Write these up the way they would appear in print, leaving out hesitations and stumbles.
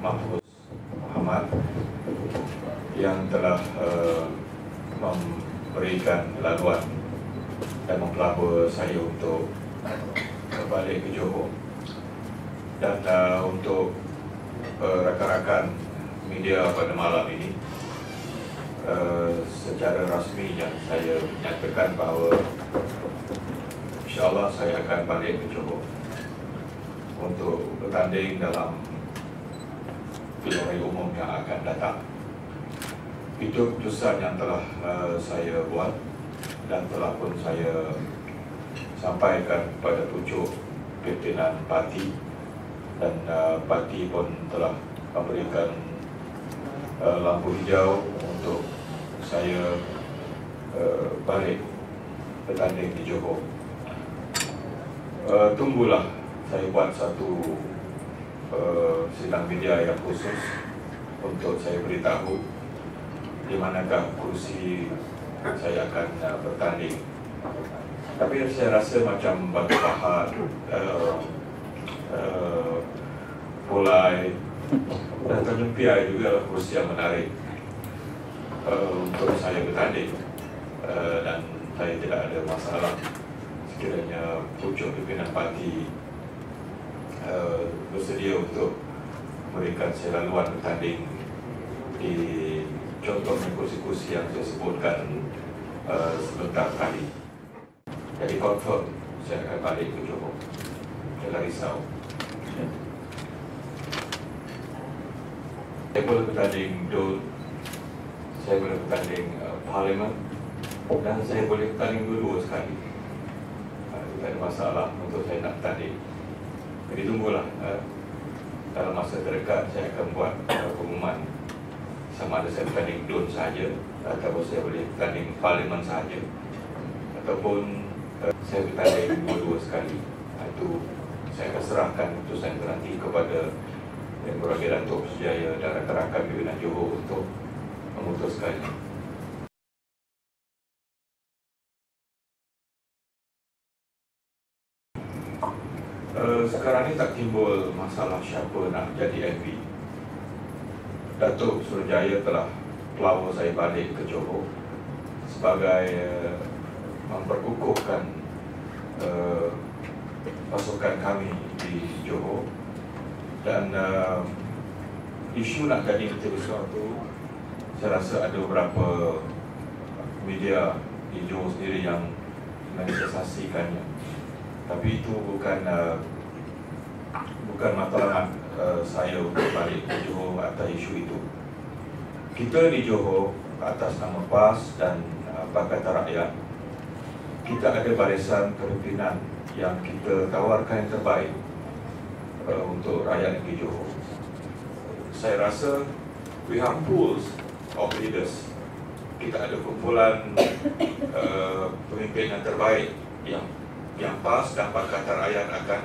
Mahfuz Muhammad yang telah memberikan laluan dan mempelabur saya untuk balik ke Johor. Dan untuk rakan-rakan media pada malam ini, secara rasmi yang saya nyatakan bahawa insyaAllah saya akan balik ke Johor untuk bertanding dalam pilihan raya umum yang akan datang. Itu keputusan yang telah saya buat dan telah pun saya sampaikan kepada pucuk pimpinan parti, dan parti pun telah memberikan lampu hijau untuk saya balik bertanding di Johor. Tunggulah saya buat satu sidang media yang khusus untuk saya beritahu di manakah kursi saya akan bertanding. Tapi saya rasa macam Batu Pahat, Pulai dan Tanjung Piai juga kursi yang menarik untuk saya bertanding, dan saya tidak ada masalah sekiranya pucuk pimpinan parti bersedia untuk memberikan saya laluan bertanding di contohnya kursi-kursi yang saya sebutkan sebentar tadi. Jadi confirm saya akan balik ke Johor. Jangan risau. Saya boleh bertanding DUN, saya boleh bertanding Parlimen, dan saya boleh bertanding dua-dua sekali. Tidak ada masalah untuk saya nak bertanding. Jadi tunggulah, dalam masa terdekat saya akan buat pengumuman sama ada saya bertanding DUN sahaja, ataupun saya boleh bertanding Parlimen sahaja, ataupun saya bertanding dua-dua sekali. Itu saya akan serahkan keputusan itu nanti kepada Yang Berhormat Datuk Sujaya dan rakan-rakan pimpinan Johor untuk memutuskan. Sekarang ini tak timbul masalah siapa nak jadi MP. Datuk Suruhanjaya telah pelawar saya balik ke Johor sebagai memperkukuhkan pasukan kami di Johor. Dan isu nak jadi menteri besar tu, saya rasa ada beberapa media di Johor sendiri yang manifestasikannya. Tapi itu bukan matlamat saya untuk balik ke Johor atas isu itu. Kita di Johor atas nama PAS dan Pakatan Rakyat, kita ada barisan kepimpinan yang kita tawarkan yang terbaik untuk rakyat negeri Johor. Saya rasa we have pools of leaders. Kita ada kumpulan pemimpin yang terbaik yang PAS dan Pakatan Rakyat akan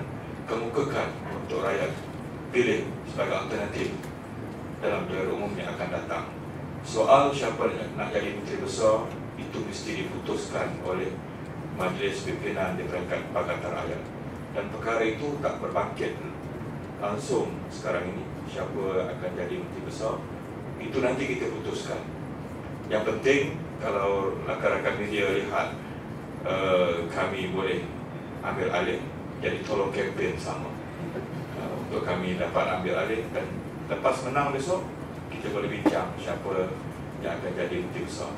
kemukakan untuk rakyat pilih sebagai alternatif dalam pilihan umum yang akan datang. Soal siapa yang nak jadi menteri besar itu mesti diputuskan oleh Majlis Pimpinan di peringkat Pakatan Rakyat, dan perkara itu tak berbangkit langsung sekarang ini. Siapa akan jadi menteri besar itu nanti kita putuskan. Yang penting kalau rakan-rakan media lihat kami boleh ambil alih, jadi tolong kempen sama untuk kami dapat ambil alih, dan lepas menang besok kita boleh bincang siapa yang akan jadi menteri besar.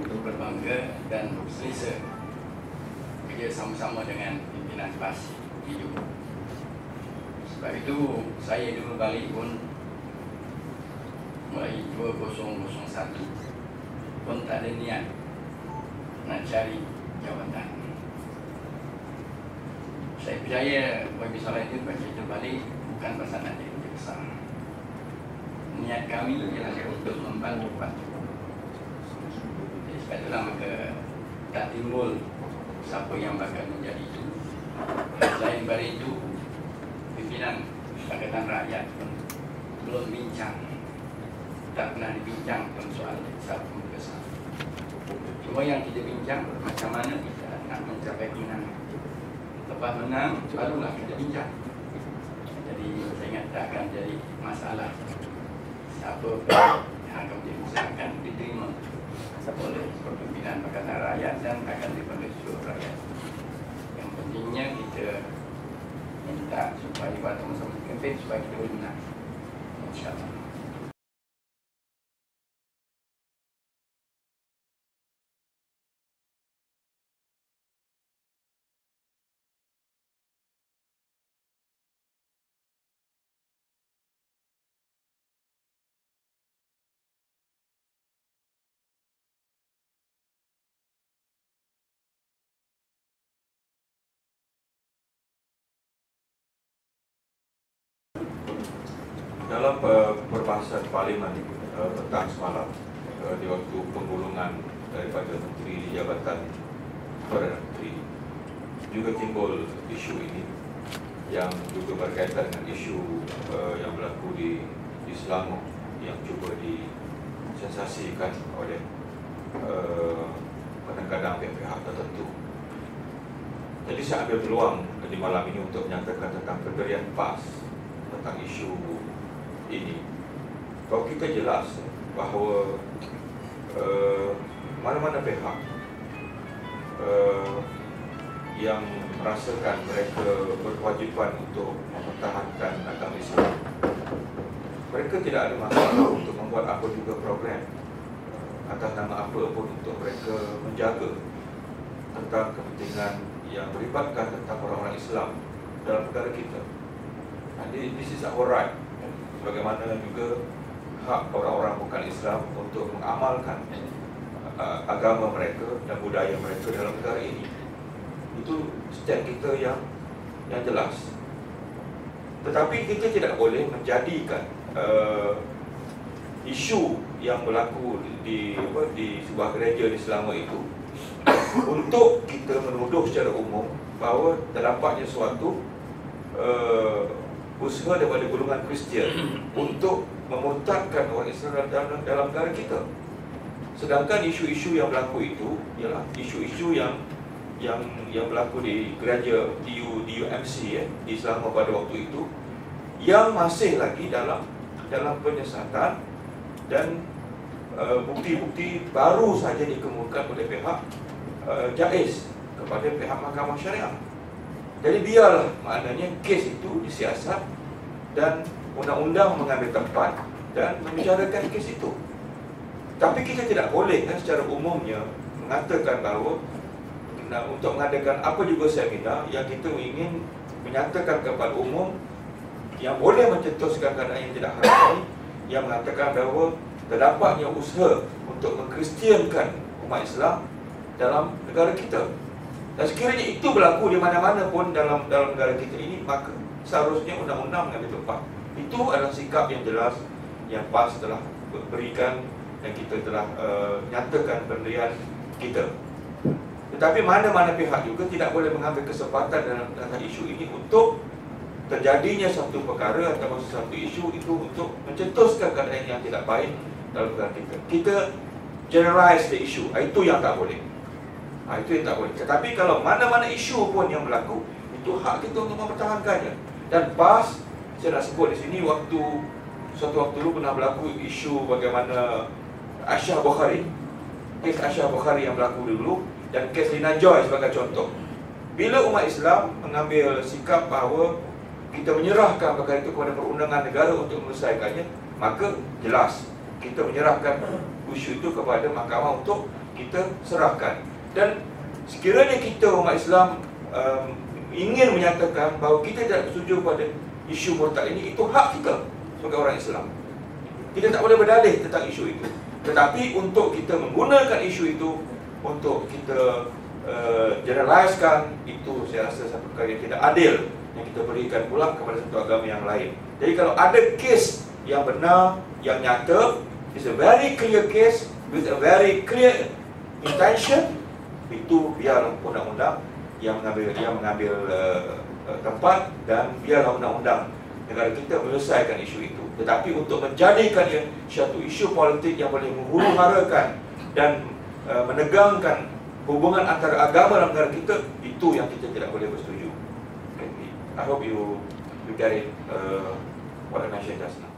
Untuk berbangga dan berselesa kerja sama-sama dengan pimpinan PAS di Johor. Sebab itu saya dulu balik pun mulai 2001 pun tak ada niat nak cari jawatan. Saya percaya bagi soalan itu baca itu balik bukan pasal nak jadi menteri besar. Niat kami ialah untuk membantu parti. Sebab itulah maka tak timbul siapa yang bakal menjadi itu. Selain daripada itu, pimpinan Pakatan Rakyat pun belum bincang, tak pernah dibincang tentang soal siapa menteri besar. Cuma yang kita bincang macam mana kita nak mencapai kemenangan. Lepas menang, barulah kita bincang. Jadi Jadi saya ingat tak akan jadi masalah. Siapa yang akan diusahakan diterima oleh pimpinan Pakatan Rakyat dan akan dipanggil seluruh rakyat. Yang pentingnya kita minta supaya pada masa kempen supaya kita boleh menang. InsyaAllah. Dalam perbahasan Parlimen petang semalam di waktu penggulungan daripada Menteri Jabatan Perdana Menteri, juga timbul isu ini yang juga berkaitan dengan isu yang berlaku di Selangor yang cuba disensasikan oleh kadang-kadang pihak tertentu. Jadi saya ambil peluang di malam ini untuk menyatakan tentang pendirian PAS tentang isu ini. Kalau kita jelas bahawa mana-mana pihak yang merasakan mereka berkewajipan untuk mempertahankan agama Islam, mereka tidak ada masalah untuk membuat apa juga program atas nama apa pun untuk mereka menjaga tentang kepentingan yang melibatkan tentang orang-orang Islam dalam negara kita. This is our right. Bagaimana juga hak orang-orang bukan Islam untuk mengamalkan agama mereka dan budaya mereka dalam negara ini. Itu stand kita yang jelas. Tetapi kita tidak boleh menjadikan isu yang berlaku di sebuah gereja di Selangor itu untuk kita menuduh secara umum bahawa terdapatnya suatu usaha daripada golongan Kristian untuk memurtadkan orang Islam dalam negara kita. Sedangkan isu-isu yang berlaku itu ialah isu-isu yang berlaku di gereja DUMC di Selangor pada waktu itu, yang masih lagi dalam penyiasatan dan bukti-bukti baru saja dikemukakan oleh pihak JAIS kepada pihak Mahkamah Syariah. Jadi biarlah maknanya kes itu disiasat dan undang-undang mengambil tempat dan membicarakan kes itu. Tapi kita tidak boleh secara umumnya mengatakan bahawa untuk mengadakan apa juga seminar yang kita ingin menyatakan kepada umum yang boleh mencetuskan keadaan yang tidak haram ini, yang mengatakan bahawa terdapatnya usaha untuk mengkristiankan umat Islam dalam negara kita. Dan sekiranya itu berlaku di mana-mana pun dalam negara kita ini, maka seharusnya undang-undang mengambil tempat. Itu adalah sikap yang jelas yang PAS telah berikan dan kita telah nyatakan pendirian kita. Tetapi mana-mana pihak juga tidak boleh mengambil kesempatan dalam isu ini untuk terjadinya satu perkara atau satu isu itu untuk mencetuskan keadaan yang tidak baik dalam negara kita. Kita generalize the issue, itu yang tak boleh. Itu yang tak boleh. Tetapi kalau mana-mana isu pun yang berlaku, itu hak kita untuk mempertahankannya. Dan PAS, saya nak sebut di sini, suatu waktu dulu pernah berlaku isu bagaimana Aisyah Bukhari, kes Aisyah Bukhari yang berlaku dulu, dan kes Lina Joy sebagai contoh. Bila umat Islam mengambil sikap bahawa kita menyerahkan perkara itu kepada perundangan negara untuk menyelesaikannya, maka jelas kita menyerahkan isu itu kepada mahkamah untuk kita serahkan. Dan sekiranya kita umat Islam ingin menyatakan bahawa kita tidak setuju pada isu murtad ini, itu hak kita sebagai orang Islam. Kita tak boleh berdalih tentang isu itu. Tetapi untuk kita menggunakan isu itu untuk kita generalisekan, itu saya rasa satu perkara yang tidak adil yang kita berikan pula kepada satu agama yang lain. Jadi kalau ada kes yang benar, yang nyata, it's a very clear case with a very clear intention, itu biarlah undang-undang yang mengambil tempat, dan biarlah undang-undang negara kita menyelesaikan isu itu. Tetapi untuk menjadikannya satu isu politik yang boleh menghuru-harakan dan menegangkan hubungan antara agama dalam negara kita, itu yang kita tidak boleh bersetuju. I hope you we get it, what can I say just now?